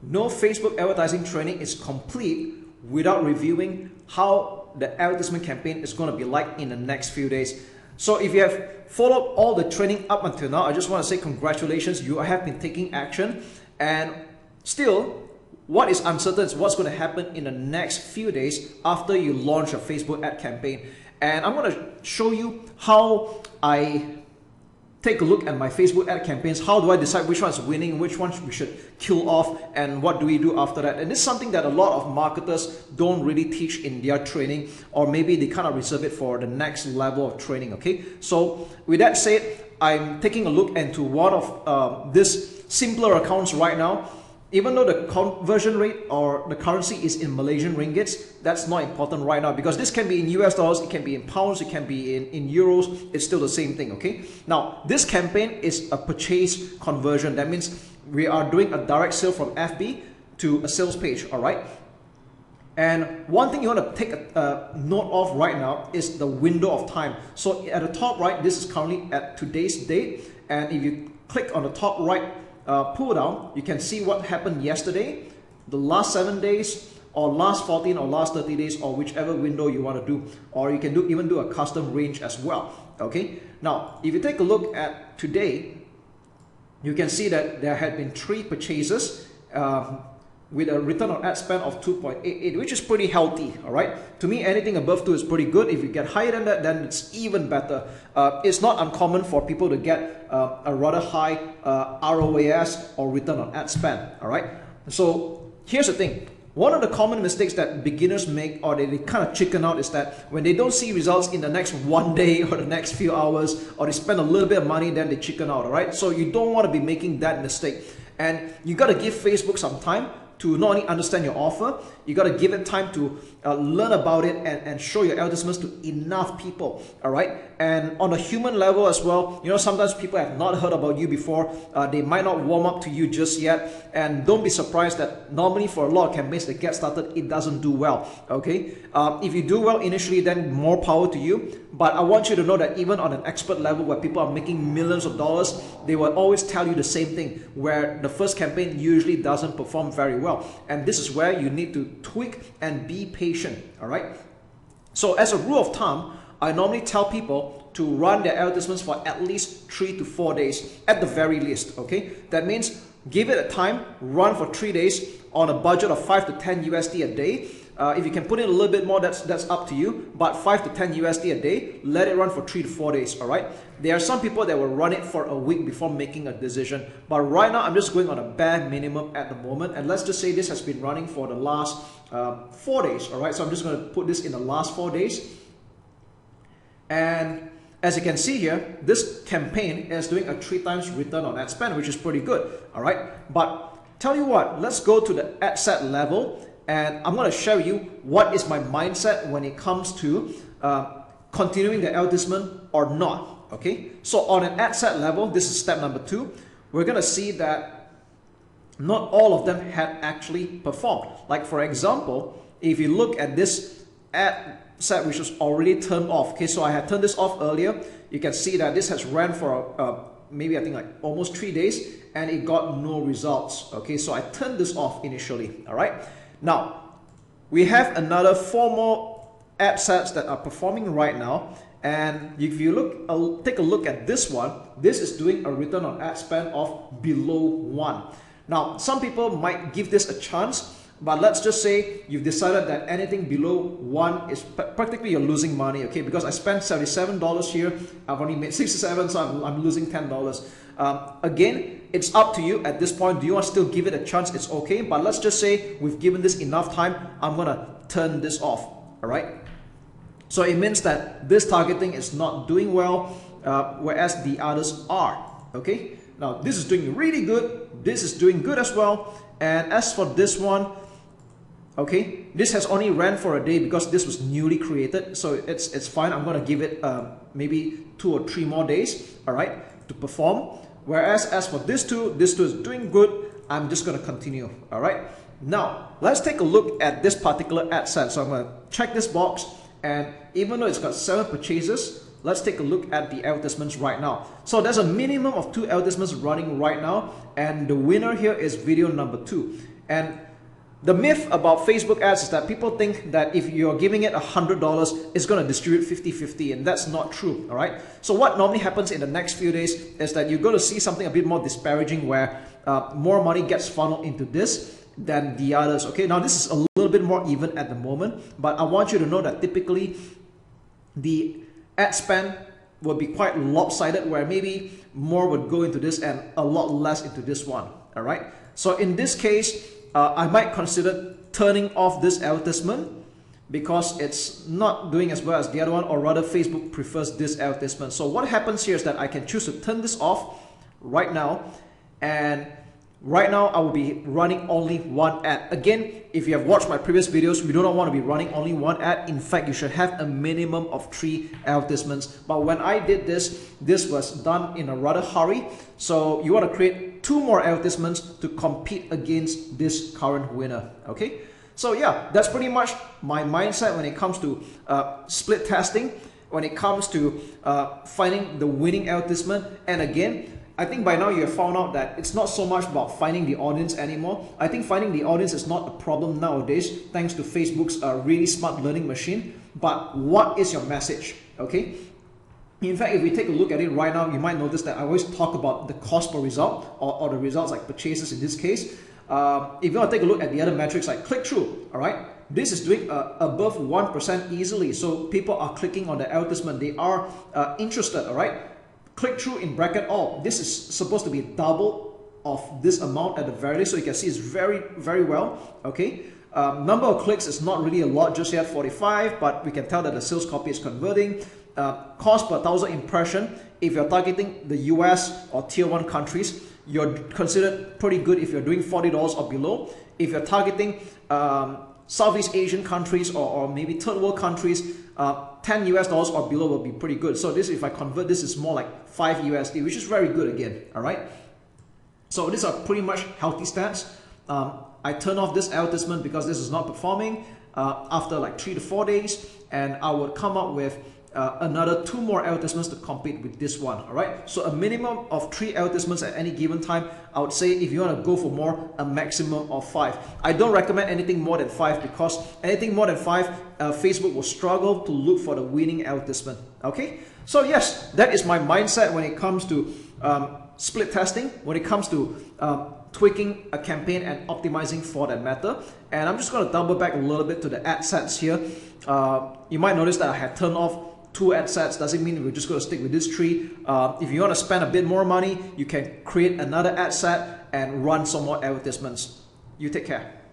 no Facebook advertising training is complete without reviewing how the advertisement campaign is going to be like in the next few days. So if you have followed all the training up until now, I just want to say congratulations, you have been taking action. And still, what is uncertain is what's going to happen in the next few days after you launch a Facebook ad campaign. And I'm going to show you how I take a look at my Facebook ad campaigns. How do I decide which one's winning, which ones we should kill off, and what do we do after that? And this is something that a lot of marketers don't really teach in their training, or maybe they kind of reserve it for the next level of training, okay? So with that said, I'm taking a look into one of these simpler accounts right now. Even though the conversion rate or the currency is in Malaysian ringgits, that's not important right now, because this can be in US dollars, it can be in pounds, it can be in euros, it's still the same thing, okay? Now, this campaign is a purchase conversion. That means we are doing a direct sale from FB to a sales page, all right? And one thing you want to take a note of right now is the window of time. So at the top right, this is currently at today's date, and if you click on the top right pull down, you can see what happened yesterday, the last 7 days, or last 14 or last 30 days, or whichever window you want to do, or you can even do a custom range as well, okay? Now, if you take a look at today, you can see that there had been 3 purchases with a return on ad spend of 2.88, which is pretty healthy, all right? To me, anything above 2 is pretty good. If you get higher than that, then it's even better. It's not uncommon for people to get a rather high ROAS, or return on ad spend, all right? So here's the thing. One of the common mistakes that beginners make, or they kind of chicken out, is that when they don't see results in the next 1 day or the next few hours, or they spend a little bit of money, then they chicken out, all right? So you don't want to be making that mistake. And you got to give Facebook some time to not only understand your offer, you got to give it time to learn about it and show your advertisements to enough people, all right? And on a human level as well, you know, sometimes people have not heard about you before. They might not warm up to you just yet. And don't be surprised that normally for a lot of campaigns that get started, it doesn't do well, okay? If you do well initially, then more power to you. But I want you to know that even on an expert level where people are making millions of dollars, they will always tell you the same thing, where the first campaign usually doesn't perform very well. And this is where you need to tweak and be patient, all right? So as a rule of thumb, I normally tell people to run their advertisements for at least 3 to 4 days at the very least, okay? That means give it a time, run for 3 days on a budget of 5 to 10 USD a day. If you can put in a little bit more, that's up to you, but 5 to 10 USD a day, let it run for 3 to 4 days, all right? There are some people that will run it for a week before making a decision, but right now I'm just going on a bare minimum at the moment, and let's just say this has been running for the last 4 days, all right? So I'm just going to put this in the last 4 days. And as you can see here, this campaign is doing a 3 times return on ad spend, which is pretty good, all right? But tell you what, let's go to the ad set level, and I'm going to show you what is my mindset when it comes to continuing the advertisement or not, okay? So on an ad set level, this is step number 2. We're going to see that not all of them had actually performed. Like for example, if you look at this ad set which was already turned off, okay, so I had turned this off earlier, you can see that this has ran for maybe I think like almost 3 days, and it got no results, okay? So I turned this off initially, all right? Now, we have another 4 more ad sets that are performing right now, and if you look, take a look at this one, this is doing a return on ad spend of below 1. Now, some people might give this a chance, but let's just say you've decided that anything below 1 is practically you're losing money, okay? Because I spent $77 here, I've only made 67, so I'm losing $10. Again, it's up to you at this point. Do you want to still give it a chance? It's okay, but let's just say we've given this enough time. I'm gonna turn this off, all right? So it means that this targeting is not doing well, whereas the others are, okay? Now this is doing really good, this is doing good as well, and as for this one, okay, this has only ran for a day because this was newly created, so it's fine. I'm gonna give it maybe 2 or 3 more days, all right, to perform. Whereas as for this two is doing good. I'm just going to continue, all right? Now, let's take a look at this particular ad set. So I'm going to check this box, and even though it's got 7 purchases, let's take a look at the advertisements right now. So there's a minimum of 2 advertisements running right now, and the winner here is video number 2. And the myth about Facebook ads is that people think that if you're giving it $100, it's going to distribute 50-50, and that's not true, all right? So what normally happens in the next few days is that you're going to see something a bit more disparaging where more money gets funneled into this than the others, okay? Now, this is a little bit more even at the moment, but I want you to know that typically the ad spend will be quite lopsided, where maybe more would go into this and a lot less into this one, all right? So in this case, I might consider turning off this advertisement because it's not doing as well as the other one, or rather Facebook prefers this advertisement. So what happens here is that I can choose to turn this off right now, and right now I will be running only one ad. Again, if you have watched my previous videos, we do not want to be running only one ad. In fact, you should have a minimum of 3 advertisements. But when I did this, this was done in a rather hurry. So you want to create 2 more advertisements to compete against this current winner, okay? So yeah, that's pretty much my mindset when it comes to split testing, when it comes to finding the winning advertisement. And again, I think by now you have found out that it's not so much about finding the audience anymore. I think finding the audience is not a problem nowadays, thanks to Facebook's really smart learning machine. But what is your message, okay? In fact, if we take a look at it right now, you might notice that I always talk about the cost per result, or the results like purchases in this case. If you want to take a look at the other metrics like click-through, all right? This is doing above 1% easily. So people are clicking on the advertisement. They are interested, all right? Click-through in bracket all. This is supposed to be double of this amount at the very least. So you can see it's very, very well, okay? Number of clicks is not really a lot just yet, 45, but we can tell that the sales copy is converting. Cost per 1,000 impression, if you're targeting the US or tier 1 countries, you're considered pretty good if you're doing $40 or below. If you're targeting Southeast Asian countries or maybe third world countries, $10 US or below will be pretty good. So this, if I convert, this is more like 5 USD, which is very good again, all right? So these are pretty much healthy stats. I turn off this advertisement because this is not performing after like 3 to 4 days, and I would come up with another 2 more advertisements to compete with this one, all right? So a minimum of 3 advertisements at any given time. I would say if you want to go for more, a maximum of 5. I don't recommend anything more than 5, because anything more than 5, Facebook will struggle to look for the winning advertisement, okay? So yes, that is my mindset when it comes to split testing, when it comes to tweaking a campaign and optimizing for that matter. And I'm just going to double back a little bit to the ad sets here. You might notice that I had turned off 2 ad sets. Doesn't mean we're just going to stick with this 3. If you want to spend a bit more money, you can create another ad set and run some more advertisements. You take care.